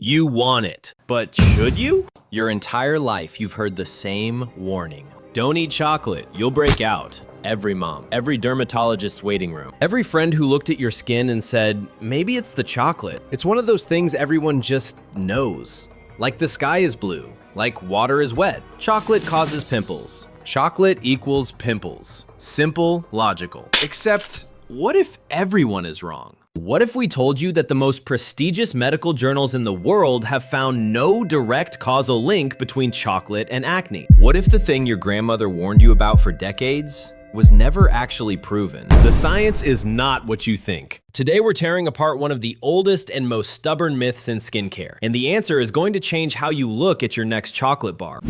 You want it. But should you? Your entire life, you've heard the same warning. Don't eat chocolate, you'll break out. Every mom, every dermatologist's waiting room, every friend who looked at your skin and said, maybe it's the chocolate. It's one of those things everyone just knows. Like the sky is blue, like water is wet. Chocolate causes pimples. Chocolate equals pimples. Simple, logical. Except, what if everyone is wrong? What if we told you that the most prestigious medical journals in the world have found no direct causal link between chocolate and acne? What if the thing your grandmother warned you about for decades was never actually proven? The science is not what you think. Today we're tearing apart one of the oldest and most stubborn myths in skincare, and the answer is going to change how you look at your next chocolate bar.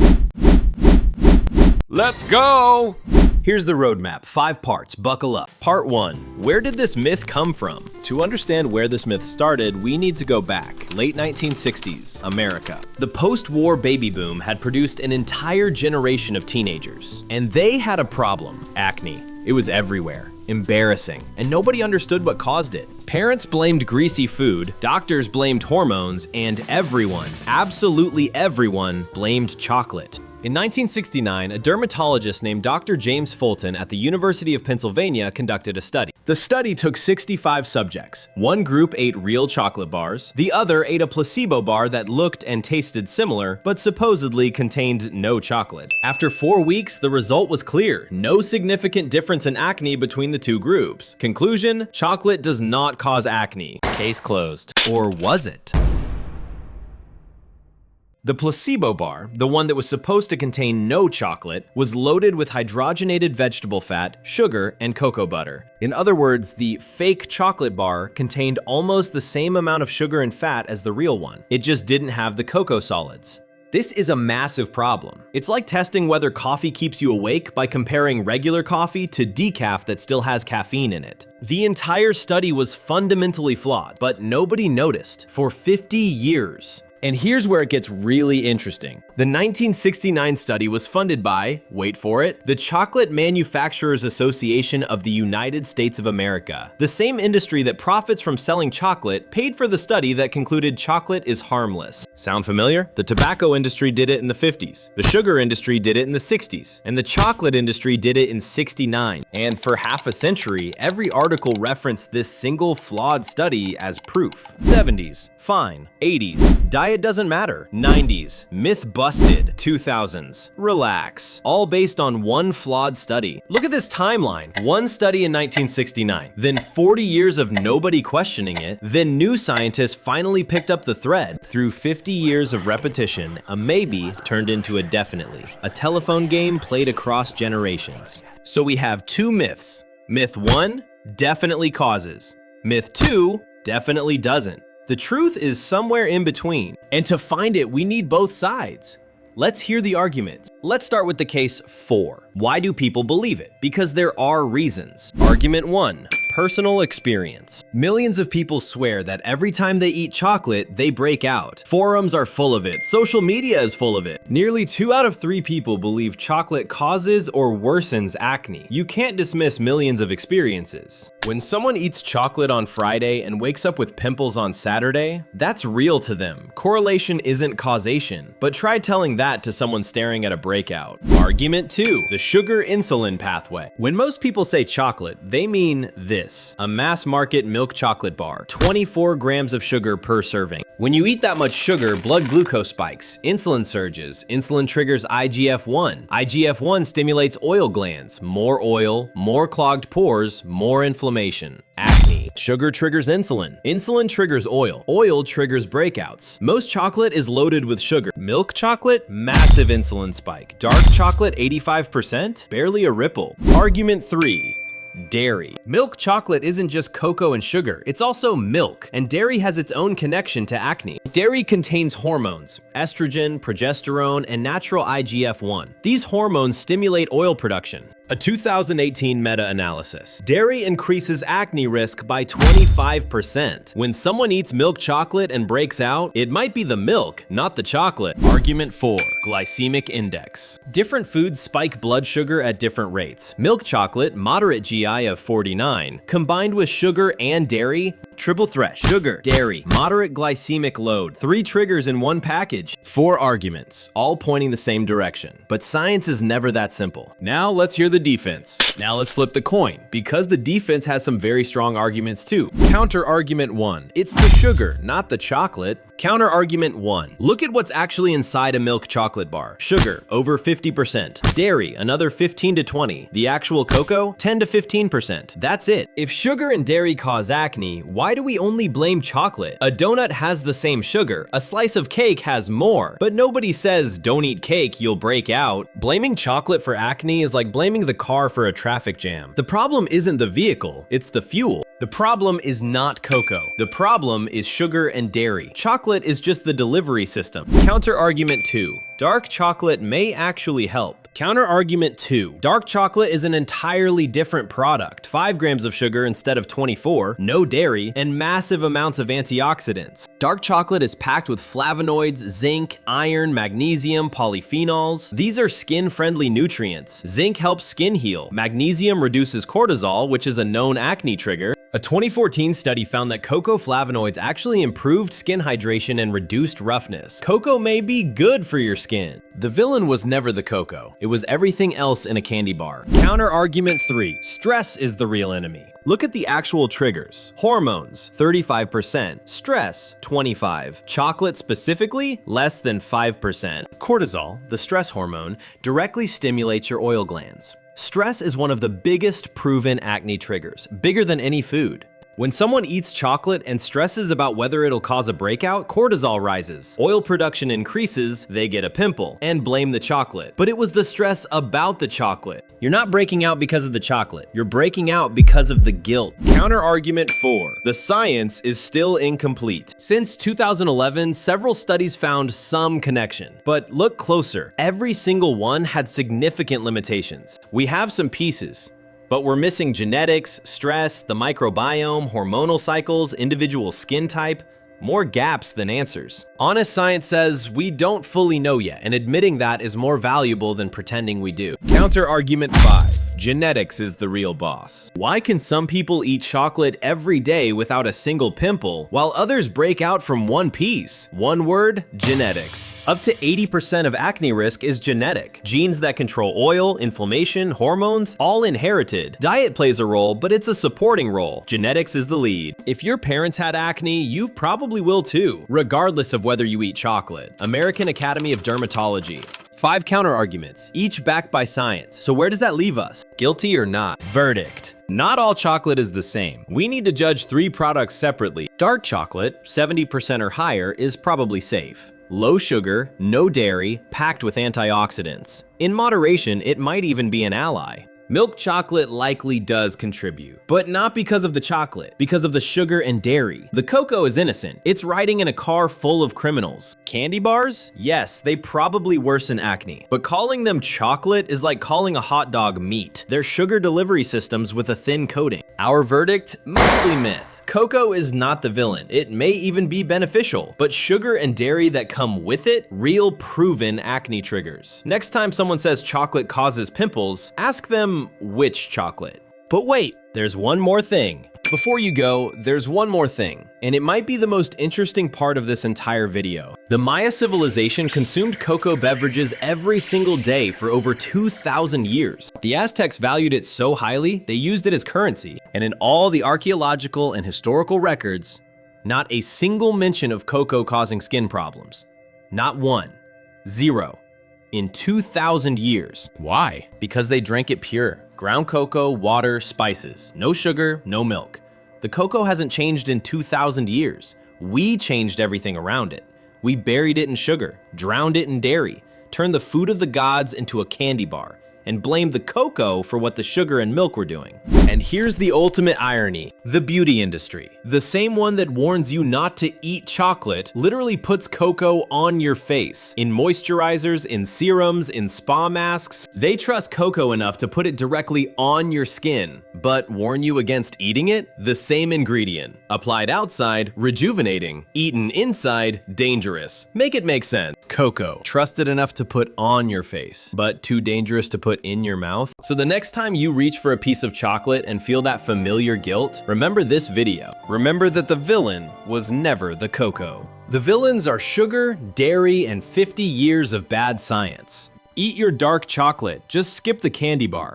Let's go! Here's the roadmap, 5 parts, buckle up. Part 1, where did this myth come from? To understand where this myth started, we need to go back. Late 1960s, America. The post-war baby boom had produced an entire generation of teenagers, and they had a problem, acne. It was everywhere, embarrassing, and nobody understood what caused it. Parents blamed greasy food, doctors blamed hormones, and everyone, absolutely everyone, blamed chocolate. In 1969, a dermatologist named Dr. James Fulton at the University of Pennsylvania conducted a study. The study took 65 subjects. One group ate real chocolate bars, the other ate a placebo bar that looked and tasted similar, but supposedly contained no chocolate. After 4 weeks, the result was clear. No significant difference in acne between the two groups. Conclusion: chocolate does not cause acne. Case closed. Or was it? The placebo bar, the one that was supposed to contain no chocolate, was loaded with hydrogenated vegetable fat, sugar, and cocoa butter. In other words, the fake chocolate bar contained almost the same amount of sugar and fat as the real one. It just didn't have the cocoa solids. This is a massive problem. It's like testing whether coffee keeps you awake by comparing regular coffee to decaf that still has caffeine in it. The entire study was fundamentally flawed, but nobody noticed for 50 years. And here's where it gets really interesting. The 1969 study was funded by, wait for it, the Chocolate Manufacturers Association of the United States of America. The same industry that profits from selling chocolate paid for the study that concluded chocolate is harmless. Sound familiar? The tobacco industry did it in the 50s, the sugar industry did it in the 60s, and the chocolate industry did it in 69. And for half a century, every article referenced this single flawed study as proof. 70s, fine. 80s, diet doesn't matter. 90s, myth busted. 2000s, relax. All based on one flawed study. Look at this timeline. One study in 1969, then 40 years of nobody questioning it, then new scientists finally picked up the thread. Through 50 years of repetition, a maybe turned into a definitely. A telephone game played across generations. So we have 2 myths. Myth 1, definitely causes. Myth 2, definitely doesn't. The truth is somewhere in between, and to find it, we need both sides. Let's hear the arguments. Let's start with the case 4. Why do people believe it? Because there are reasons. Argument 1. Personal experience. Millions of people swear that every time they eat chocolate, they break out. Forums are full of it. Social media is full of it. Nearly 2 out of 3 people believe chocolate causes or worsens acne. You can't dismiss millions of experiences. When someone eats chocolate on Friday and wakes up with pimples on Saturday, that's real to them. Correlation isn't causation, but try telling that to someone staring at a breakout. Argument 2. The sugar-insulin pathway. When most people say chocolate, they mean this: a mass-market milk chocolate bar, 24 grams of sugar per serving. When you eat that much sugar, blood glucose spikes, insulin surges, insulin triggers IGF-1. IGF-1 stimulates oil glands, more oil, more clogged pores, more inflammation. Acne. Sugar triggers insulin. Insulin triggers oil. Oil triggers breakouts. Most chocolate is loaded with sugar. Milk chocolate, massive insulin spike. Dark chocolate, 85%, barely a ripple. Argument 3. Dairy. Milk chocolate isn't just cocoa and sugar, it's also milk, and dairy has its own connection to acne. Dairy contains hormones, estrogen, progesterone, and natural IGF-1. These hormones stimulate oil production. A 2018 meta-analysis. Dairy increases acne risk by 25%. When someone eats milk chocolate and breaks out, it might be the milk, not the chocolate. Argument 4. Glycemic index. Different foods spike blood sugar at different rates. Milk chocolate, moderate GI of 49, combined with sugar and dairy, Triple threat, sugar, dairy, moderate glycemic load. 3 triggers in one package. 4 arguments, all pointing the same direction. But science is never that simple. Now let's hear the defense. Now let's flip the coin, because the defense has some very strong arguments too. Counter argument 1. It's the sugar, not the chocolate. Counter argument 1. Look at what's actually inside a milk chocolate bar. Sugar, over 50%. Dairy, another 15 to 20. The actual cocoa, 10 to 15%. That's it. If sugar and dairy cause acne, why do we only blame chocolate? A donut has the same sugar. A slice of cake has more. But nobody says, don't eat cake, you'll break out. Blaming chocolate for acne is like blaming the car for a traffic jam. The problem isn't the vehicle, it's the fuel. The problem is not cocoa. The problem is sugar and dairy. Chocolate is just the delivery system. Counter argument 2. Dark chocolate may actually help. Counter argument 2. Dark chocolate is an entirely different product. 5 grams of sugar instead of 24, no dairy, and massive amounts of antioxidants. Dark chocolate is packed with flavonoids, zinc, iron, magnesium, polyphenols. These are skin-friendly nutrients. Zinc helps skin heal. Magnesium reduces cortisol, which is a known acne trigger. A 2014 study found that cocoa flavonoids actually improved skin hydration and reduced roughness. Cocoa may be good for your skin. The villain was never the cocoa. It was everything else in a candy bar. Counter argument 3. Stress is the real enemy. Look at the actual triggers. Hormones, 35%. Stress, 25%. Chocolate specifically, less than 5%. Cortisol, the stress hormone, directly stimulates your oil glands. Stress is one of the biggest proven acne triggers, bigger than any food. When someone eats chocolate and stresses about whether it'll cause a breakout, cortisol rises. Oil production increases, they get a pimple, and blame the chocolate. But it was the stress about the chocolate. You're not breaking out because of the chocolate. You're breaking out because of the guilt. Counter argument 4. The science is still incomplete. Since 2011, several studies found some connection. But look closer. Every single one had significant limitations. We have some pieces, but we're missing genetics, stress, the microbiome, hormonal cycles, individual skin type, more gaps than answers. Honest science says we don't fully know yet, and admitting that is more valuable than pretending we do. Counter argument 5. Genetics is the real boss. Why can some people eat chocolate every day without a single pimple, while others break out from one piece? One word, genetics. Up to 80% of acne risk is genetic. Genes that control oil, inflammation, hormones, all inherited. Diet plays a role, but it's a supporting role. Genetics is the lead. If your parents had acne, you probably will too, regardless of whether you eat chocolate. American Academy of Dermatology. 5 counter arguments, each backed by science. So where does that leave us? Guilty or not? Verdict. Not all chocolate is the same. We need to judge 3 products separately. Dark chocolate, 70% or higher, is probably safe. Low sugar, no dairy, packed with antioxidants. In moderation, it might even be an ally. Milk chocolate likely does contribute, but not because of the chocolate, because of the sugar and dairy. The cocoa is innocent. It's riding in a car full of criminals. Candy bars? Yes, they probably worsen acne, but calling them chocolate is like calling a hot dog meat. They're sugar delivery systems with a thin coating. Our verdict? Mostly myth. Cocoa is not the villain. It may even be beneficial, but sugar and dairy that come with it, real proven acne triggers. Next time someone says chocolate causes pimples, ask them which chocolate. But wait, there's one more thing. Before you go, there's one more thing, and it might be the most interesting part of this entire video. The Maya civilization consumed cocoa beverages every single day for over 2,000 years. The Aztecs valued it so highly, they used it as currency. And in all the archaeological and historical records, not a single mention of cocoa causing skin problems. Not one. 0. In 2,000 years. Why? Because they drank it pure. Ground cocoa, water, spices. No sugar, no milk. The cocoa hasn't changed in 2,000 years. We changed everything around it. We buried it in sugar, drowned it in dairy, turned the food of the gods into a candy bar, and blamed the cocoa for what the sugar and milk were doing. And here's the ultimate irony. The beauty industry, the same one that warns you not to eat chocolate, literally puts cocoa on your face. In moisturizers, in serums, in spa masks. They trust cocoa enough to put it directly on your skin, but warn you against eating it? The same ingredient. Applied outside, rejuvenating. Eaten inside, dangerous. Make it make sense. Cocoa, trusted enough to put on your face, but too dangerous to put in your mouth. So the next time you reach for a piece of chocolate, chocolate and feel that familiar guilt? Remember this video. Remember that the villain was never the cocoa. The villains are sugar, dairy, and 50 years of bad science. Eat your dark chocolate, just skip the candy bar.